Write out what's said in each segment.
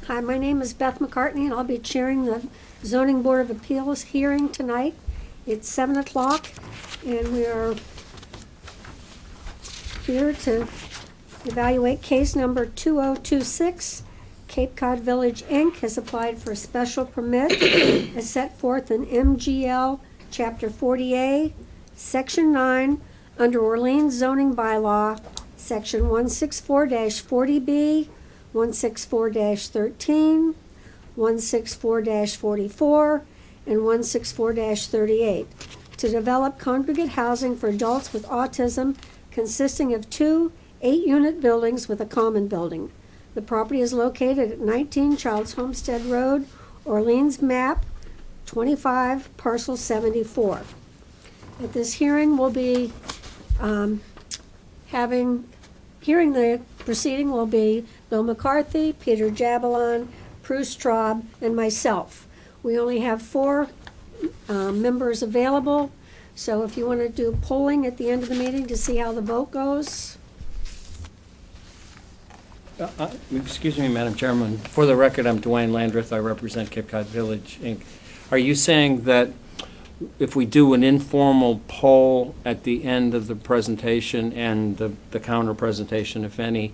Hi, my name is Beth McCartney, and I'll be chairing the Zoning Board of Appeals hearing tonight. It's 7 o'clock, and we are here to evaluate case number 2026. Cape Cod Village, Inc. has applied for a special permit as set forth in MGL Chapter 40A, Section 9, under Orleans Zoning Bylaw, Section 164-40B, 164-13, 164-44, and 164-38 to develop congregate housing for adults with autism consisting of two 8-unit buildings with a common building. The property is located at 19 Childs Homestead Road, Orleans map 25, parcel 74. At this hearing, we'll be hearing the proceeding will be Bill McCarthy, Peter Jabalon, Bruce Straub, and myself. We only have 4 members available, so if you want to do polling at the end of the meeting to see how the vote goes. Excuse me, Madam Chairman. For the record, I'm Dwayne Landreth. I represent Cape Cod Village, Inc. Are you saying that if we do an informal poll at the end of the presentation and the counter presentation, if any,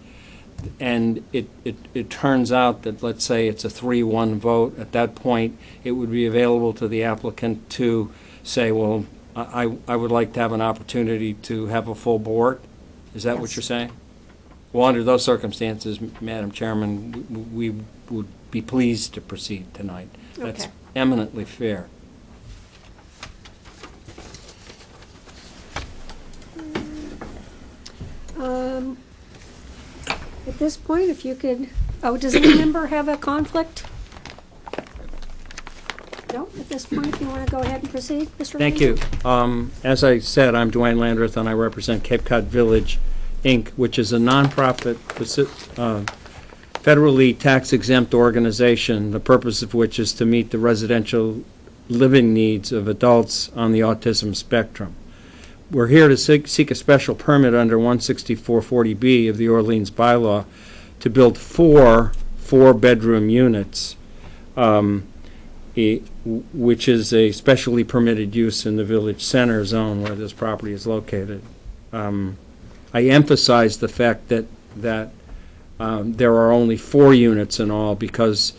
and it turns out that, let's say, it's a 3-1 vote, at that point it would be available to the applicant to say, well, I would like to have an opportunity to have a full board? Is that what you're saying? Well, under those circumstances, Madam Chairman, we would be pleased to proceed tonight. That's Okay. eminently fair. At this point, if you could, does any member have a conflict? No, at this point, if you want to go ahead and proceed, Mr. Thank Lee? you. As I said, I'm Dwayne Landreth, and I represent Cape Cod Village, Inc., which is a nonprofit, federally tax-exempt organization, the purpose of which is to meet the residential living needs of adults on the autism spectrum. We're here to seek a special permit under 16440B of the Orleans bylaw to build 4 4-bedroom units, which is a specially permitted use in the village center zone where this property is located. I emphasize the fact that there are only 4 units in all because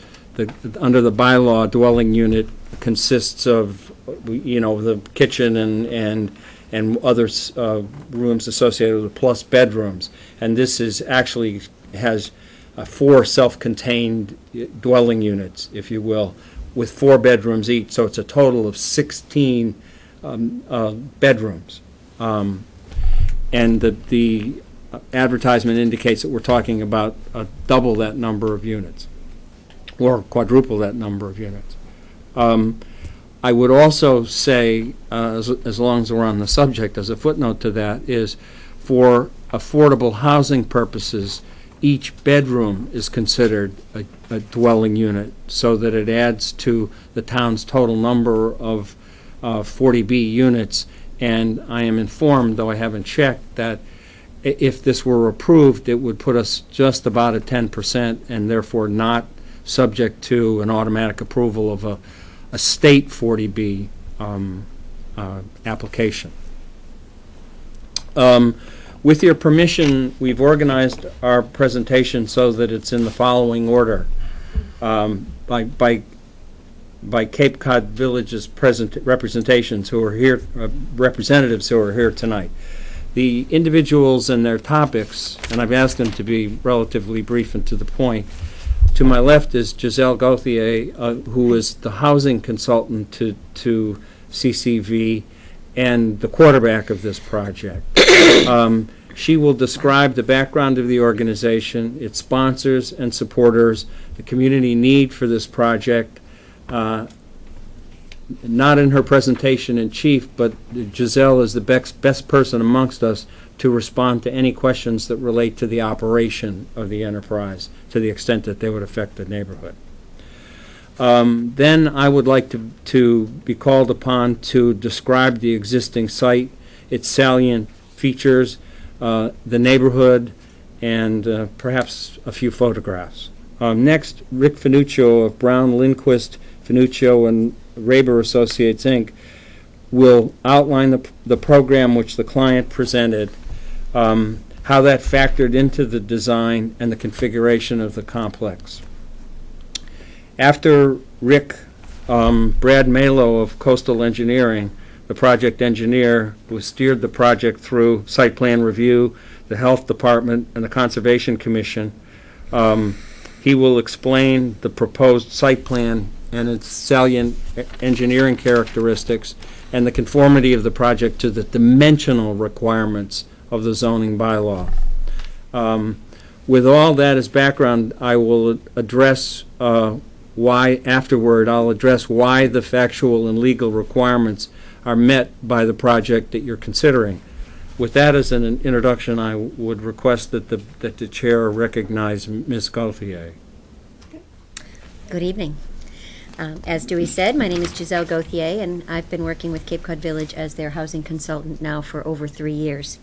under the bylaw, dwelling unit consists of, the kitchen and other rooms associated with plus bedrooms, and this is actually has 4 self-contained dwelling units, if you will, with 4 bedrooms each. So it's a total of 16 bedrooms, and the advertisement indicates that we're talking about double that number of units, or quadruple that number of units. I would also say, as long as we're on the subject, as a footnote to that, is for affordable housing purposes, each bedroom is considered a dwelling unit so that it adds to the town's total number of 40B units. And I am informed, though I haven't checked, that if this were approved, it would put us just about at 10% and therefore not subject to an automatic approval of a state 40B application. With your permission, we've organized our presentation so that it's in the following order. By Cape Cod Village's representations who are here, representatives who are here tonight. The individuals and their topics, and I've asked them to be relatively brief and to the point. To my left is Giselle Gauthier, who is the housing consultant to CCV and the quarterback of this project. She will describe the background of the organization, its sponsors and supporters, the community need for this project. Not in her presentation in chief, but Giselle is the best person amongst us to respond to any questions that relate to the operation of the enterprise to the extent that they would affect the neighborhood. Then I would like to be called upon to describe the existing site, its salient features, the neighborhood, and perhaps a few photographs. Next, Rick Finuccio of Brown, Lindquist, Finuccio, and Raber Associates, Inc., will outline the program which the client presented, how that factored into the design and the configuration of the complex. After Rick, Brad Malo of Coastal Engineering, the project engineer who steered the project through site plan review, the Health Department, and the Conservation Commission, he will explain the proposed site plan and its salient engineering characteristics and the conformity of the project to the dimensional requirements of the zoning bylaw. With all that as background, I will address why the factual and legal requirements are met by the project that you're considering. With that as an introduction, I would request that the chair recognize Ms. Gauthier. Good evening. As Dewey said, my name is Giselle Gauthier, and I've been working with Cape Cod Village as their housing consultant now for over 3 years.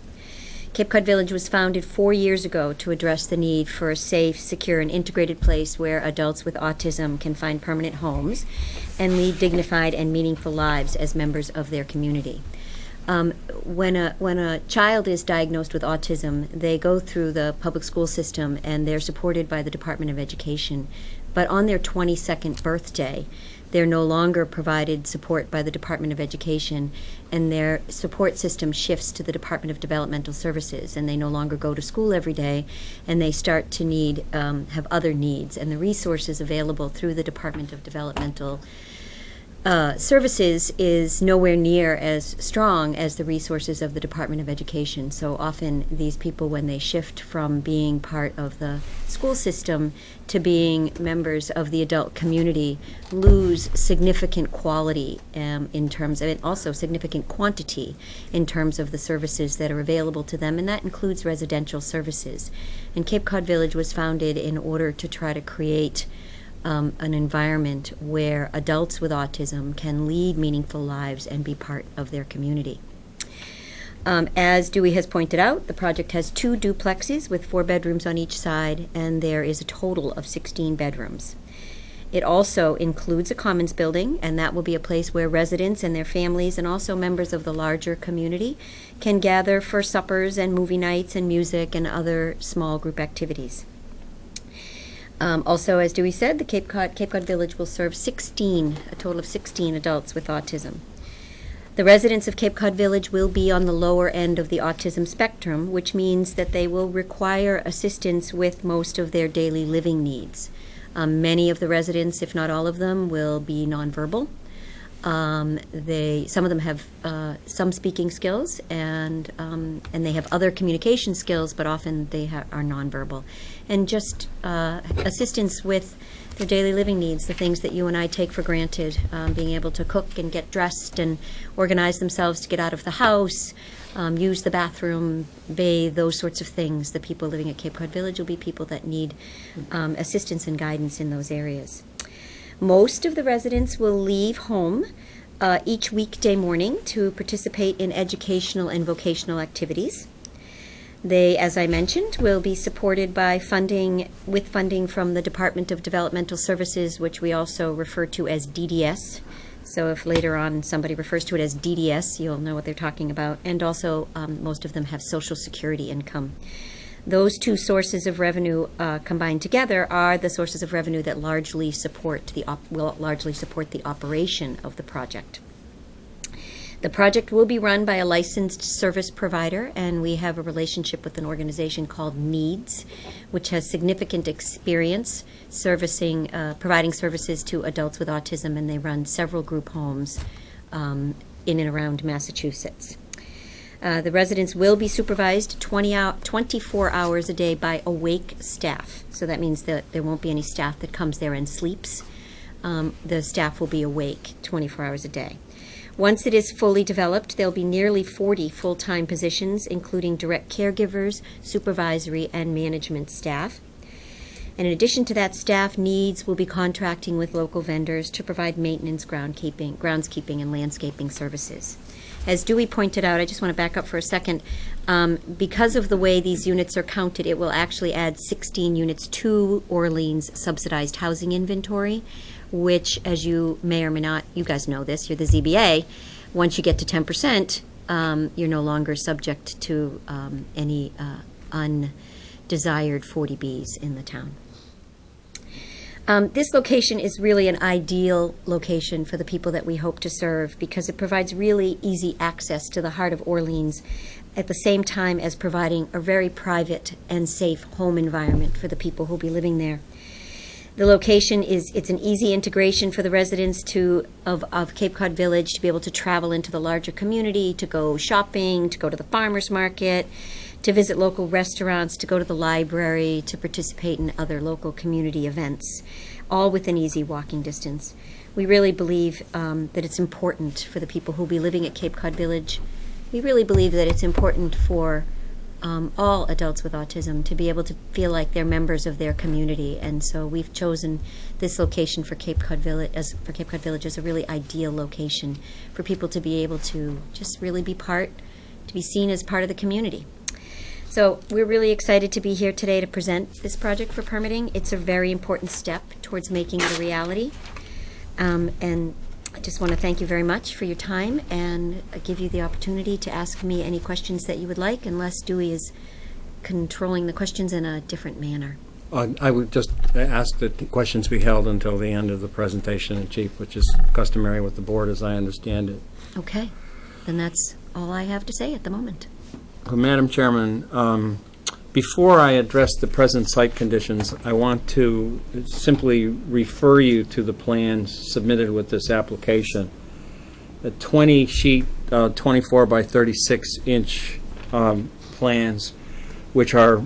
Cape Cod Village was founded 4 years ago to address the need for a safe, secure, and integrated place where adults with autism can find permanent homes and lead dignified and meaningful lives as members of their community. When a child is diagnosed with autism, they go through the public school system and they're supported by the Department of Education. But on their 22nd birthday, they're no longer provided support by the Department of Education, and their support system shifts to the Department of Developmental Services, and they no longer go to school every day, and they start to have other needs. And the resources available through the Department of Developmental Services is nowhere near as strong as the resources of the Department of Education. So often these people, when they shift from being part of the school system to being members of the adult community, lose significant quality in terms of, and also significant quantity in terms of the services that are available to them, and that includes residential services. And Cape Cod Village was founded in order to try to create an environment where adults with autism can lead meaningful lives and be part of their community. As Dewey has pointed out, the project has 2 duplexes with 4 bedrooms on each side, and there is a total of 16 bedrooms. It also includes a commons building, and that will be a place where residents and their families and also members of the larger community can gather for suppers and movie nights and music and other small group activities. Also, as Dewey said, the Cape Cod Village will serve a total of 16 adults with autism. The residents of Cape Cod Village will be on the lower end of the autism spectrum, which means that they will require assistance with most of their daily living needs. Many of the residents, if not all of them, will be nonverbal. Some of them have some speaking skills, and they have other communication skills, but often they are nonverbal. And just assistance with their daily living needs, the things that you and I take for granted, being able to cook and get dressed and organize themselves to get out of the house, use the bathroom, bathe, those sorts of things. The people living at Cape Cod Village will be people that need assistance and guidance in those areas. Most of the residents will leave home each weekday morning to participate in educational and vocational activities. They, as I mentioned, will be supported by funding from the Department of Developmental Services, which we also refer to as DDS. So if later on somebody refers to it as DDS, you'll know what they're talking about. And also, most of them have Social Security income. Those 2 sources of revenue combined together are the sources of revenue that will largely support the operation of the project. The project will be run by a licensed service provider, and we have a relationship with an organization called NEEDS, which has significant experience providing services to adults with autism, and they run several group homes in and around Massachusetts. The residents will be supervised 24 hours a day by awake staff. So that means that there won't be any staff that comes there and sleeps. The staff will be awake 24 hours a day. Once it is fully developed, there'll be nearly 40 full-time positions, including direct caregivers, supervisory, and management staff. And in addition to that, staff needs will be contracting with local vendors to provide maintenance, groundskeeping, and landscaping services. As Dewey pointed out, I just want to back up for a second. Because of the way these units are counted, it will actually add 16 units to Orleans subsidized housing inventory, which, as you may or may not, you guys know this, you're the ZBA, once you get to 10%, you're no longer subject to any undesired 40Bs in the town. This location is really an ideal location for the people that we hope to serve because it provides really easy access to the heart of Orleans at the same time as providing a very private and safe home environment for the people who will be living there. The location it's an easy integration for the residents of Cape Cod Village to be able to travel into the larger community, to go shopping, to go to the farmer's market, to visit local restaurants, to go to the library, to participate in other local community events, all within easy walking distance. We really believe that it's important for the people who will be living at Cape Cod Village. We really believe that it's important for all adults with autism to be able to feel like they're members of their community, and so we've chosen this location for Cape Cod Village as a really ideal location for people to be able to just really be seen as part of the community. So we're really excited to be here today to present this project for permitting. It's a very important step towards making it a reality, and I just want to thank you very much for your time and give you the opportunity to ask me any questions that you would like, unless Dewey is controlling the questions in a different manner. I would just ask that the questions be held until the end of the presentation in chief, which is customary with the board as I understand it. Okay, then that's all I have to say at the moment. Well, Madam Chairman, before I address the present site conditions, I want to simply refer you to the plans submitted with this application. The 20-sheet, 24 by 36-inch plans, which were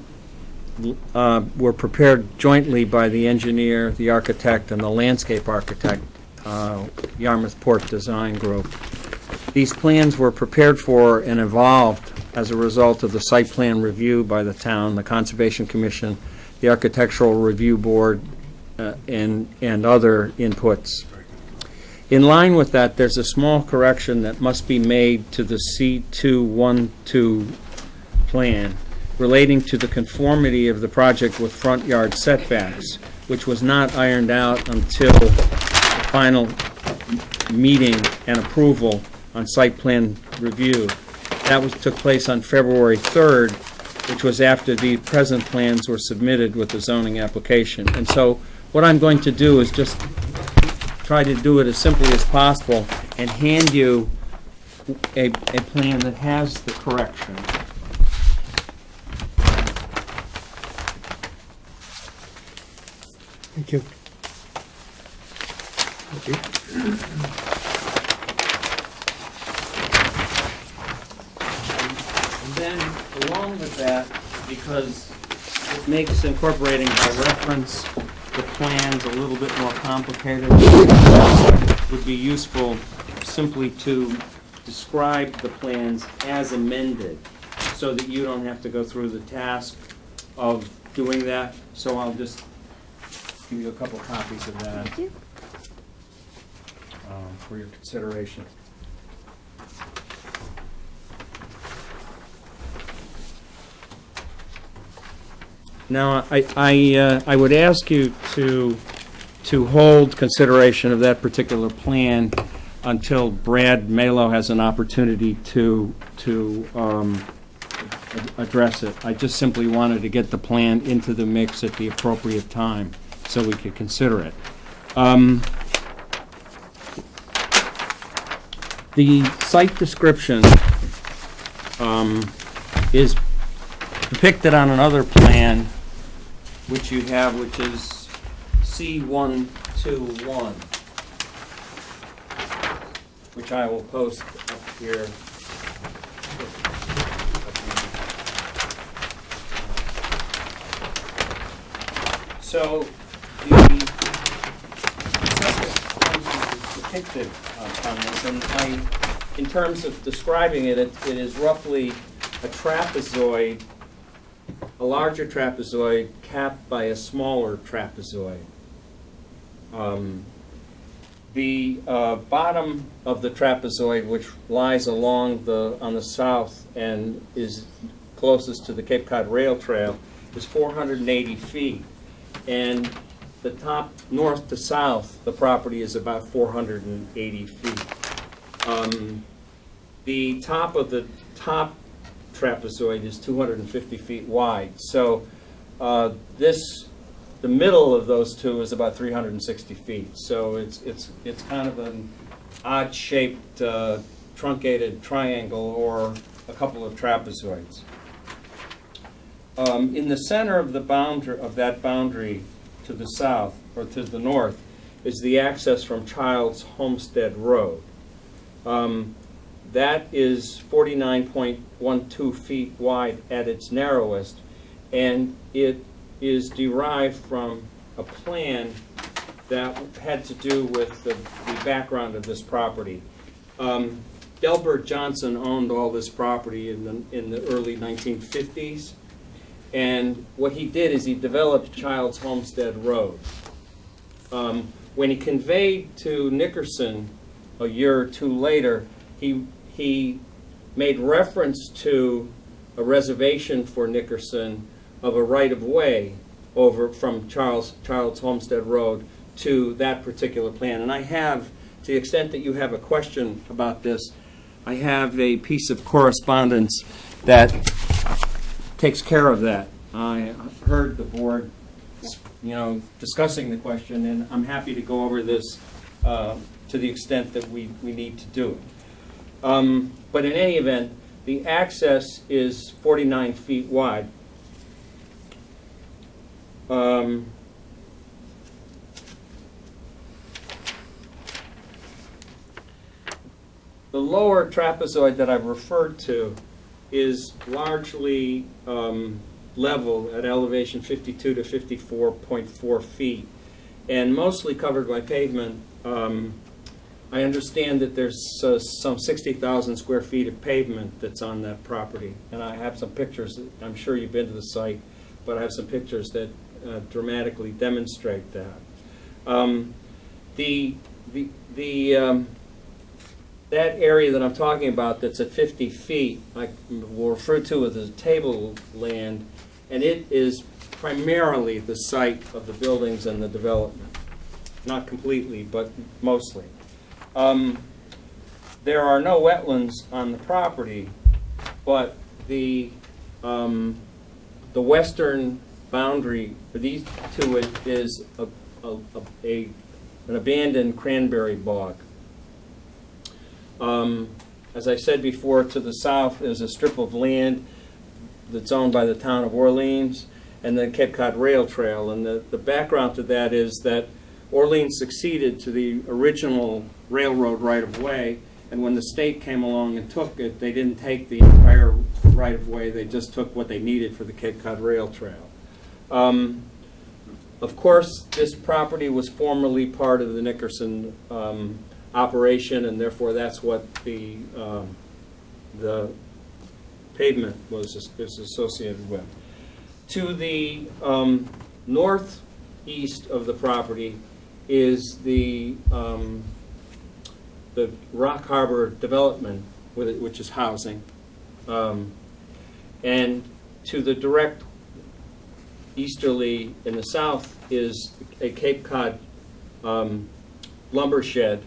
prepared jointly by the engineer, the architect, and the landscape architect, Yarmouth Port Design Group. These plans were prepared for and evolved as a result of the site plan review by the town, the Conservation Commission, the Architectural Review Board, and other inputs. In line with that, there's a small correction that must be made to the C212 plan relating to the conformity of the project with front yard setbacks, which was not ironed out until the final meeting and approval on site plan review. That took place on February 3rd, which was after the present plans were submitted with the zoning application. And so what I'm going to do is just try to do it as simply as possible and hand you a plan that has the correction. Thank you. And then, along with that, because it makes incorporating by reference the plans a little bit more complicated, it would be useful simply to describe the plans as amended so that you don't have to go through the task of doing that. So I'll just give you a couple copies of that for your consideration. Now, I would ask you to hold consideration of that particular plan until Brad Malo has an opportunity to address it. I just simply wanted to get the plan into the mix at the appropriate time so we could consider it. The site description is depicted on another plan which you have, which is C121, which I will post up here. So the depicted on this, and in terms of describing it, it is roughly a trapezoid, a larger trapezoid capped by a smaller trapezoid. The bottom of the trapezoid, which lies along on the south and is closest to the Cape Cod Rail Trail, is 480 feet. And the top, north to south, the property is about 480 feet. The top of the top trapezoid is 250 feet wide. So the middle of those two is about 360 feet. So it's kind of an odd-shaped, truncated triangle or a couple of trapezoids. In the center of the boundary of that boundary to the south or to the north is the access from Childs Homestead Road. That is 49.12 feet wide at its narrowest, and it is derived from a plan that had to do with the background of this property. Delbert Johnson owned all this property in the early 1950s, and what he did is he developed Childs Homestead Road. When he conveyed to Nickerson a year or two later, he made reference to a reservation for Nickerson of a right-of-way over from Childs Homestead Road to that particular plan. And I have, to the extent that you have a question about this, I have a piece of correspondence that takes care of that. I heard the board, discussing the question, and I'm happy to go over this to the extent that we need to do it. But in any event, the access is 49 feet wide. The lower trapezoid that I've referred to is largely level at elevation 52 to 54.4 feet and mostly covered by pavement. I understand that there's some 60,000 square feet of pavement that's on that property, and I have some pictures. I'm sure you've been to the site, but I have some pictures that dramatically demonstrate that. That area that I'm talking about that's at 50 feet, I will refer to as the tableland, and it is primarily the site of the buildings and the development. Not completely, but mostly. There are no wetlands on the property, but the western boundary for these two is an abandoned cranberry bog. As I said before, to the south is a strip of land that's owned by the town of Orleans and the Cape Cod Rail Trail. And the background to that is that Orleans succeeded to the original railroad right-of-way, and when the state came along and took it, they didn't take the entire right-of-way, they just took what they needed for the Cape Cod Rail Trail. Of course, this property was formerly part of the Nickerson operation, and therefore that's what the pavement is associated with. To the northeast of the property is the Rock Harbor development, which is housing, and to the direct easterly in the south is a Cape Cod lumber shed,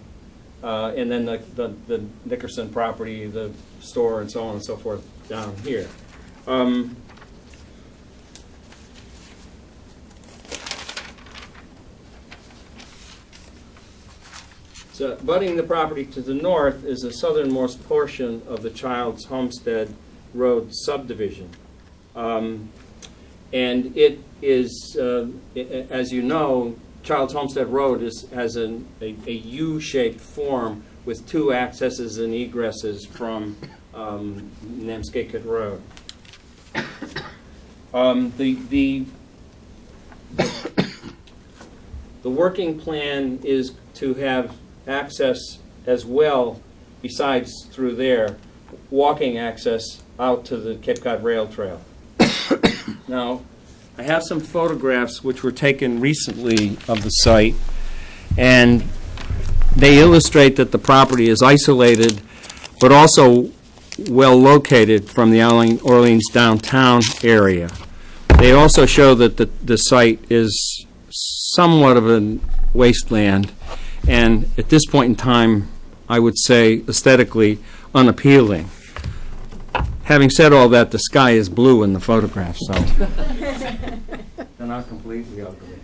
and then the Nickerson property, the store, and so on and so forth down here. So, abutting the property to the north is the southernmost portion of the Childs Homestead Road subdivision. And it is, as you know, Childs Homestead Road has a U-shaped form with two accesses and egresses from Namskakit Road. The working plan is to have access as well, besides through there, walking access out to the Cape Cod Rail Trail. Now, I have some photographs which were taken recently of the site, and They illustrate that the property is isolated, but also well located from the Orleans downtown area. They also show that the site is somewhat of a wasteland, and at this point in time, I would say aesthetically unappealing. Having said all that, the sky is blue in the photograph, so they're not completely ugly.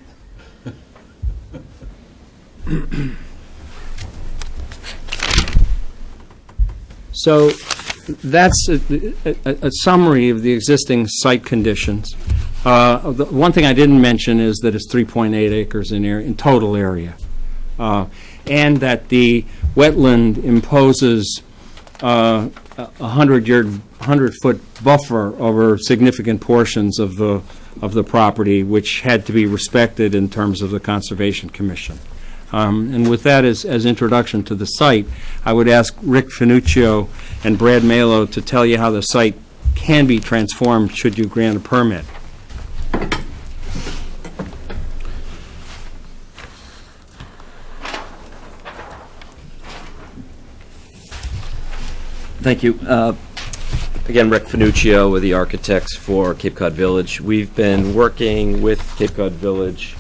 So that's a summary of the existing site conditions. The one thing I didn't mention is that it's 3.8 acres in total area, and that the wetland imposes a 100-foot buffer over significant portions of the property, which had to be respected in terms of the Conservation Commission. And with that as introduction to the site, I would ask Rick Finuccio and Brad Malo to tell you how the site can be transformed should you grant a permit. Thank you. Again, Rick Finuccio with the architects for Cape Cod Village. We've been working with Cape Cod Village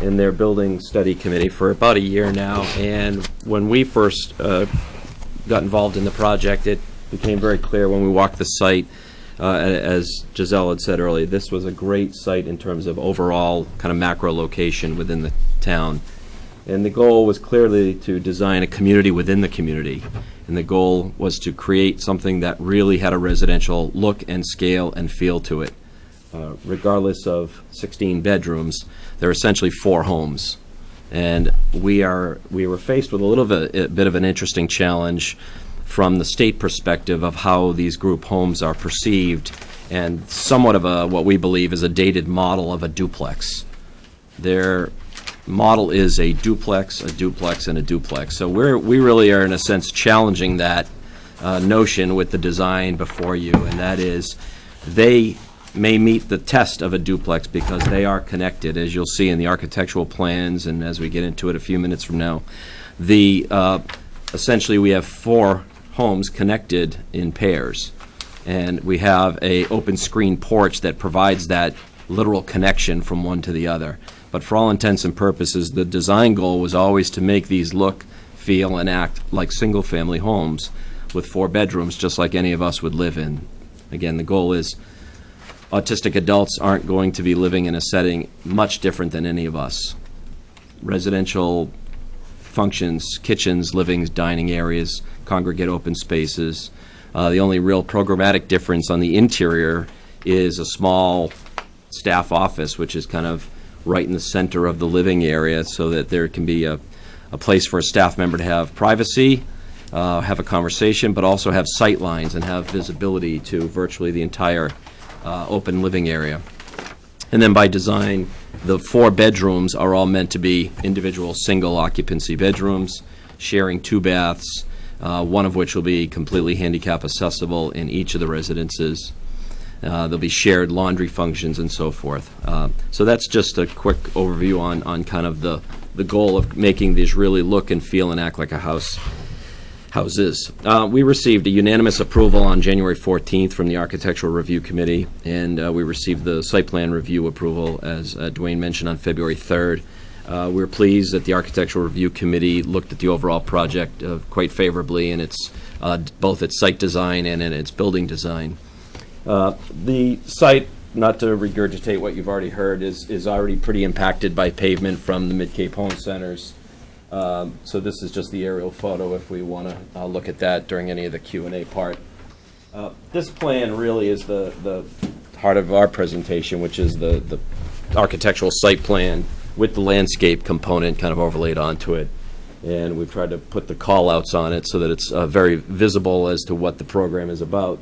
in their building study committee for about a year now, and when we first got involved in the project, it became very clear when we walked the site, as Giselle had said earlier, this was a great site in terms of overall kind of macro location within the town. And the goal was clearly to design a community within the community. And the goal was to create something that really had a residential look and scale and feel to it. Regardless of 16 bedrooms, there are essentially 4 homes. And we were faced with a bit of an interesting challenge from the state perspective of how these group homes are perceived, and somewhat of what we believe is a dated model of a duplex. Their model is a duplex, and a duplex. So we really are, in a sense, challenging that notion with the design before you, and that is they may meet the test of a duplex because they are connected, as you'll see in the architectural plans and as we get into it a few minutes from now. Essentially, we have 4 homes connected in pairs, and we have a open screen porch that provides that literal connection from one to the other. But for all intents and purposes, the design goal was always to make these look, feel, and act like single-family homes with 4 bedrooms, just like any of us would live in. Again, the goal is autistic adults aren't going to be living in a setting much different than any of us. Residential functions, kitchens, livings, dining areas, congregate open spaces. The only real programmatic difference on the interior is a small staff office, which is kind of right in the center of the living area, so that there can be a place for a staff member to have privacy, have a conversation, but also have sight lines and have visibility to virtually the entire open living area. And then by design, the 4 bedrooms are all meant to be individual single occupancy bedrooms, sharing 2 baths, one of which will be completely handicap accessible in each of the residences. There'll be shared laundry functions and so forth. So that's just a quick overview on kind of the goal of making these really look and feel and act like a houses. We received a unanimous approval on January 14th from the Architectural Review Committee, and we received the site plan review approval, as Dwayne mentioned, on February 3rd. We're pleased that the Architectural Review Committee looked at the overall project quite favorably in its both its site design and in its building design. The site, not to regurgitate what you've already heard, is already pretty impacted by pavement from the Mid-Cape Home Centers. So this is just the aerial photo if we want to look at that during any of the Q&A part. This plan really is the heart of our presentation, which is the architectural site plan with the landscape component kind of overlaid onto it. And we've tried to put the call-outs on it so that it's very visible as to what the program is about.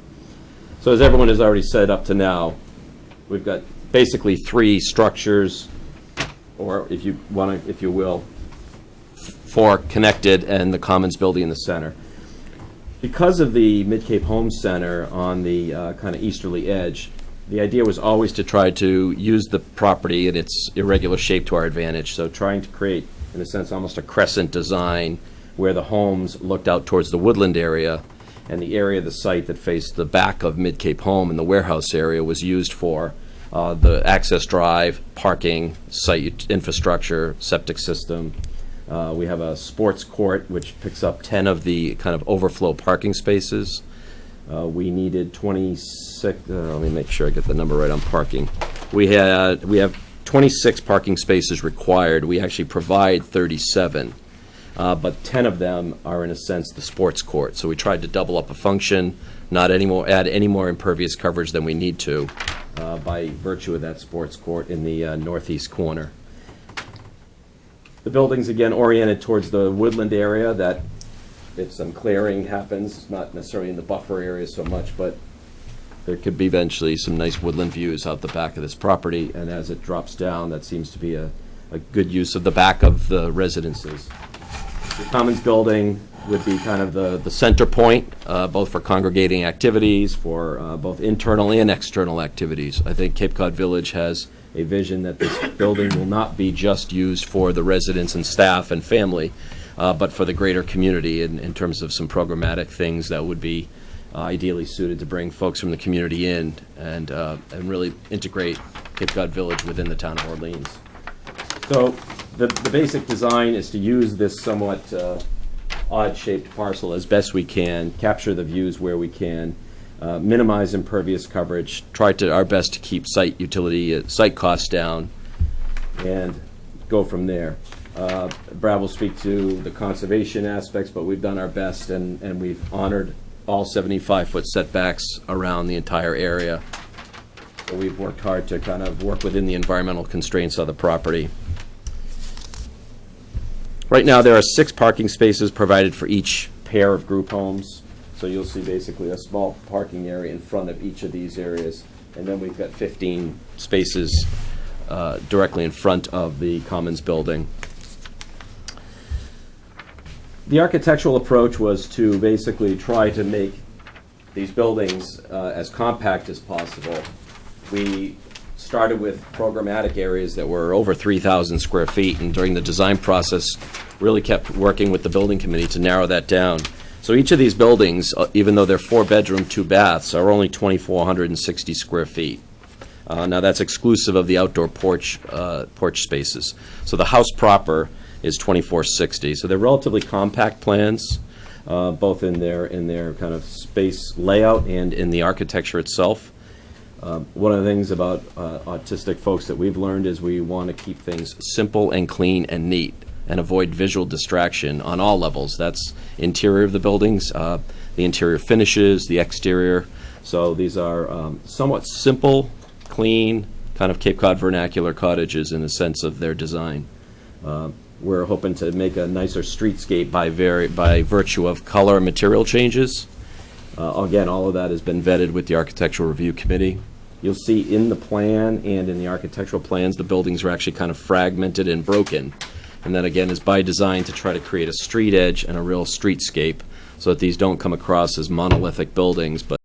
So as everyone has already said up to now, we've got basically 3 structures, or if you want to, if you will, 4 connected, and the Commons building in the center. Because of the Mid-Cape Home Center on the kind of easterly edge, the idea was always to try to use the property and its irregular shape to our advantage. So trying to create, in a sense, almost a crescent design where the homes looked out towards the woodland area, and the area of the site that faced the back of Mid-Cape Home and the warehouse area was used for the access drive, parking, site infrastructure, septic system. We have a sports court which picks up 10 of the kind of overflow parking spaces. We needed 26, let me make sure I get the number right on parking. We have 26 parking spaces required. We actually provide 37. But 10 of them are, in a sense, the sports court. So we tried to double up a function, not add any more impervious coverage than we need to by virtue of that sports court in the northeast corner. The building's, again, oriented towards the woodland area, that if some clearing happens, not necessarily in the buffer area so much, but there could be eventually some nice woodland views out the back of this property. And as it drops down, that seems to be a good use of the back of the residences. The Commons building would be kind of the center point, both for congregating activities, for both internal and external activities. I think Cape Cod Village has a vision that this building will not be just used for the residents and staff and family, but for the greater community in terms of some programmatic things that would be ideally suited to bring folks from the community in and really integrate Cape Cod Village within the town of Orleans. So the basic design is to use this somewhat odd-shaped parcel as best we can, capture the views where we can, minimize impervious coverage, try our best to keep site costs down, and go from there. Brad will speak to the conservation aspects, but we've done our best, and we've honored all 75-foot setbacks around the entire area. So we've worked hard to kind of work within the environmental constraints of the property. Right now, there are 6 parking spaces provided for each pair of group homes. So you'll see basically a small parking area in front of each of these areas. And then we've got 15 spaces directly in front of the Commons building. The architectural approach was to basically try to make these buildings as compact as possible. We started with programmatic areas that were over 3,000 square feet, and during the design process really kept working with the building committee to narrow that down. So each of these buildings, even though they're 4-bedroom, 2 baths, are only 2,460 square feet. Now that's exclusive of the outdoor porch spaces. So the house proper is 2,460. So they're relatively compact plans, both in their kind of space layout and in the architecture itself. One of the things about autistic folks that we've learned is we want to keep things simple and clean and neat and avoid visual distraction on all levels. That's interior of the buildings, the interior finishes, the exterior. So these are somewhat simple, clean, kind of Cape Cod vernacular cottages in the sense of their design. We're hoping to make a nicer streetscape by virtue of color and material changes. Again, all of that has been vetted with the Architectural Review Committee. You'll see in the plan and in the architectural plans, the buildings are actually kind of fragmented and broken. And that, again, is by design to try to create a street edge and a real streetscape so that these don't come across as monolithic buildings, but